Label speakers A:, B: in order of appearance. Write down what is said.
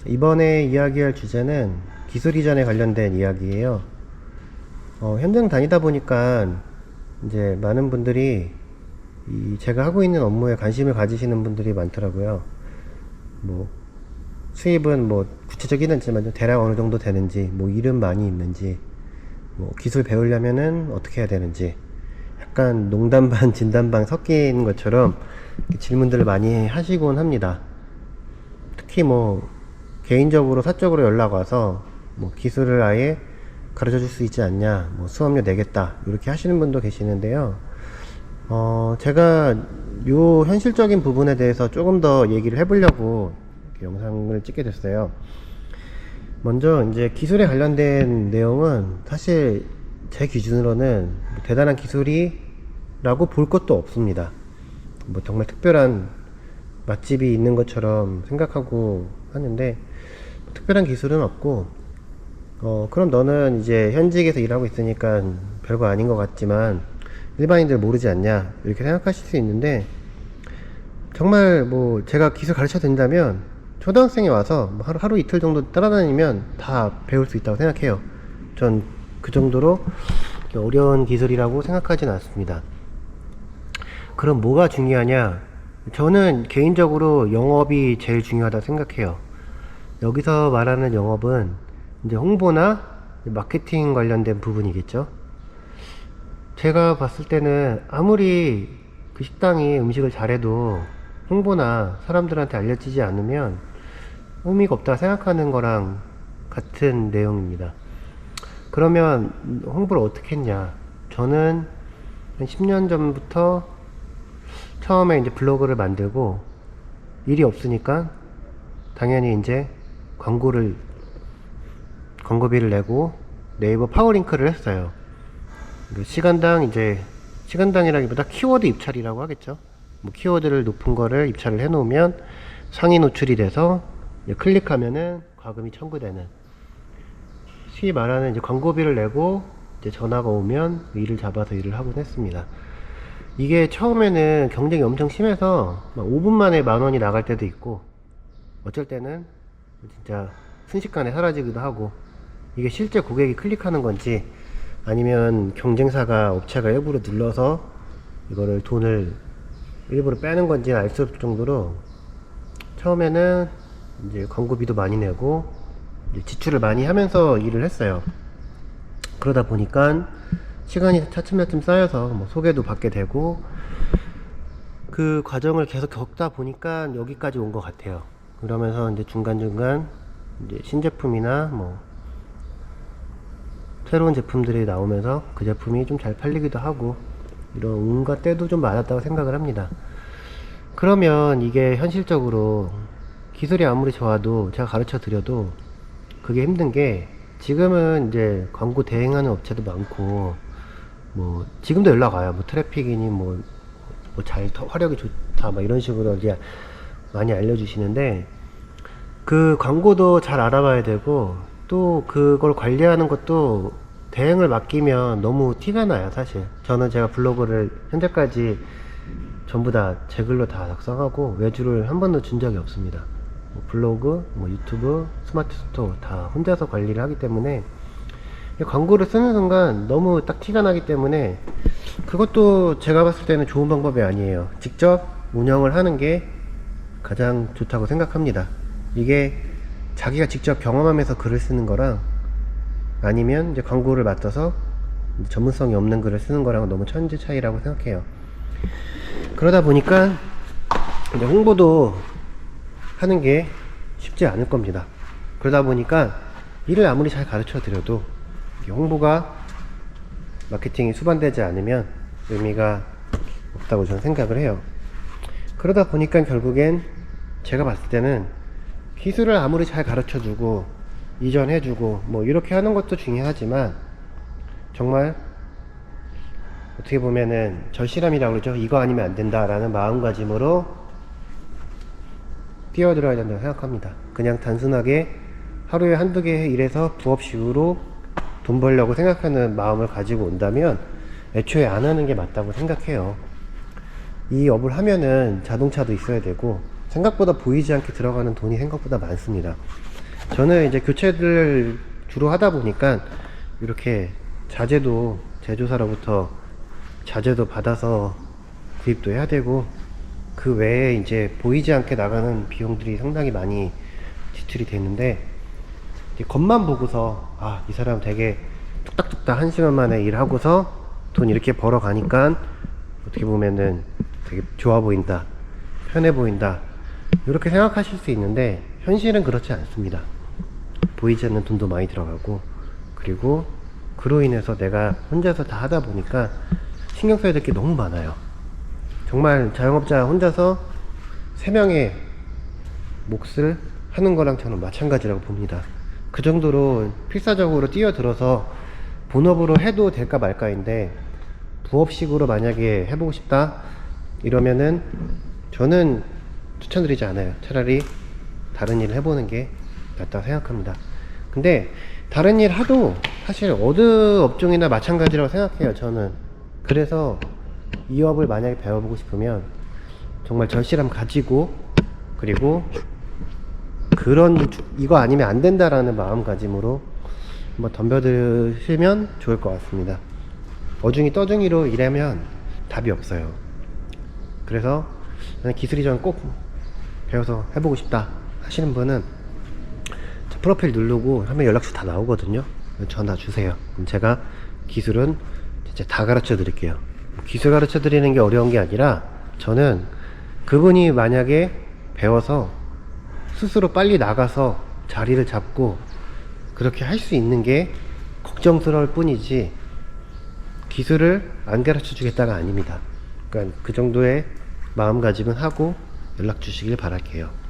A: 이번에 이야기할 주제는 기술 이전에 관련된 이야기예요. 현장 다니다 보니까 이제 많은 분들이 제가 하고 있는 업무에 관심을 가지시는 분들이 많더라고요. 뭐 수입은 뭐 구체적이긴 않지만 대략 어느 정도 되는지, 뭐 일은 많이 있는지, 뭐 기술 배우려면은 어떻게 해야 되는지, 약간 농담 반 진담 반 섞인 것처럼 질문들을 많이 하시곤 합니다. 특히 뭐 개인적으로 사적으로 연락 와서 뭐 기술을 아예 가르쳐 줄 수 있지 않냐, 뭐 수업료 내겠다, 이렇게 하시는 분도 계시는데요. 제가 요 현실적인 부분에 대해서 조금 더 얘기를 해보려고 이렇게 영상을 찍게 됐어요. 먼저 이제 기술에 관련된 내용은 사실 제 기준으로는 뭐 대단한 기술이라고 볼 것도 없습니다. 뭐 정말 특별한 맛집이 있는 것처럼 생각하고 하는데, 특별한 기술은 없고, 그럼 너는 이제 현직에서 일하고 있으니까 별거 아닌 것 같지만 일반인들 모르지 않냐, 이렇게 생각하실 수 있는데, 정말 뭐 제가 기술 가르쳐 드린다면 초등학생이 와서 뭐 하루 이틀 정도 따라다니면 다 배울 수 있다고 생각해요. 전 그 정도로 어려운 기술이라고 생각하진 않습니다. 그럼 뭐가 중요하냐? 저는 개인적으로 영업이 제일 중요하다고 생각해요. 여기서 말하는 영업은 이제 홍보나 마케팅 관련된 부분이겠죠. 제가 봤을 때는 아무리 그 식당이 음식을 잘해도 홍보나 사람들한테 알려지지 않으면 의미가 없다 생각하는 거랑 같은 내용입니다. 그러면 홍보를 어떻게 했냐? 저는 한 10년 전부터 처음에 이제 블로그를 만들고, 일이 없으니까 당연히 이제 광고비를 내고 네이버 파워링크를 했어요. 시간당이라기보다 키워드 입찰이라고 하겠죠. 뭐 키워드를 높은 거를 입찰을 해 놓으면 상위 노출이 돼서 클릭하면은 과금이 청구되는, 쉽게 말하는 이제 광고비를 내고 이제 전화가 오면 일을 잡아서 일을 하곤 했습니다. 이게 처음에는 경쟁이 엄청 심해서 막 5분 만에 10,000원이 나갈 때도 있고, 어쩔 때는 진짜 순식간에 사라지기도 하고, 이게 실제 고객이 클릭하는 건지 아니면 경쟁사가 업체가 일부러 눌러서 이거를 돈을 일부러 빼는 건지 알 수 없을 정도로 처음에는 이제 광고비도 많이 내고 이제 지출을 많이 하면서 일을 했어요. 그러다 보니까 시간이 차츰차츰 쌓여서 뭐 소개도 받게 되고, 그 과정을 계속 겪다 보니까 여기까지 온 것 같아요. 그러면서 이제 중간중간 이제 신제품이나 뭐 새로운 제품들이 나오면서 그 제품이 좀 잘 팔리기도 하고, 이런 운과 때도 좀 맞았다고 생각을 합니다. 그러면 이게 현실적으로 기술이 아무리 좋아도 제가 가르쳐 드려도 그게 힘든 게, 지금은 이제 광고 대행하는 업체도 많고, 뭐 지금도 연락 와요. 뭐 트래픽이니 뭐 잘 화력이 좋다 막 이런 식으로 이제 많이 알려주시는데, 그 광고도 잘 알아봐야 되고, 또 그걸 관리하는 것도 대행을 맡기면 너무 티가 나요. 사실 저는 제가 블로그를 현재까지 전부 다 제 글로 다 작성하고 외주를 한 번도 준 적이 없습니다. 뭐 블로그, 뭐 유튜브, 스마트 스토어 다 혼자서 관리를 하기 때문에 광고를 쓰는 순간 너무 딱 티가 나기 때문에, 그것도 제가 봤을 때는 좋은 방법이 아니에요. 직접 운영을 하는 게 가장 좋다고 생각합니다. 이게 자기가 직접 경험하면서 글을 쓰는 거랑 아니면 이제 광고를 맡아서 전문성이 없는 글을 쓰는 거랑 너무 천지 차이라고 생각해요. 그러다 보니까 이제 홍보도 하는 게 쉽지 않을 겁니다. 그러다 보니까 일을 아무리 잘 가르쳐 드려도 홍보가, 마케팅이 수반되지 않으면 의미가 없다고 저는 생각을 해요. 그러다 보니까 결국엔 제가 봤을 때는 기술을 아무리 잘 가르쳐 주고 이전해 주고 뭐 이렇게 하는 것도 중요하지만, 정말 어떻게 보면은 절실함이라고 그러죠. 이거 아니면 안 된다라는 마음가짐으로 뛰어들어야 된다고 생각합니다. 그냥 단순하게 하루에 한두 개 일해서 부업식으로 돈 벌려고 생각하는 마음을 가지고 온다면 애초에 안 하는 게 맞다고 생각해요. 이 업을 하면은 자동차도 있어야 되고, 생각보다 보이지 않게 들어가는 돈이 생각보다 많습니다. 저는 이제 교체를 주로 하다 보니까 이렇게 자재도 제조사로부터 자재도 받아서 구입도 해야 되고, 그 외에 이제 보이지 않게 나가는 비용들이 상당히 많이 지출이 되는데, 이제 겉만 보고서 아, 이 사람 되게 뚝딱뚝딱 1시간 만에 일하고서 돈 이렇게 벌어 가니까 어떻게 보면은 되게 좋아 보인다, 편해 보인다, 이렇게 생각하실 수 있는데, 현실은 그렇지 않습니다. 보이지 않는 돈도 많이 들어가고, 그리고 그로 인해서 내가 혼자서 다 하다 보니까 신경 써야 될 게 너무 많아요. 정말 자영업자 혼자서 3명의 몫을 하는 거랑 저는 마찬가지라고 봅니다. 그 정도로 필사적으로 뛰어들어서 본업으로 해도 될까 말까인데, 부업식으로 만약에 해보고 싶다 이러면은 저는 추천드리지 않아요. 차라리 다른 일을 해보는 게 낫다고 생각합니다. 근데 다른 일 하도 사실 어느 업종이나 마찬가지라고 생각해요, 저는. 그래서 이 업을 만약에 배워보고 싶으면 정말 절실함 가지고, 그리고 이거 아니면 안 된다라는 마음가짐으로 한번 덤벼드시면 좋을 것 같습니다. 어중이 떠중이로 일하면 답이 없어요. 그래서 나는 기술이전 꼭 배워서 해보고 싶다 하시는 분은 프로필 누르고 하면 연락처 다 나오거든요. 전화 주세요. 그럼 제가 기술은 진짜 다 가르쳐 드릴게요. 기술 가르쳐 드리는 게 어려운 게 아니라, 저는 그분이 만약에 배워서 스스로 빨리 나가서 자리를 잡고 그렇게 할 수 있는 게 걱정스러울 뿐이지, 기술을 안 가르쳐 주겠다가 아닙니다. 그러니까 그 정도의 마음가짐은 하고 연락 주시길 바랄게요.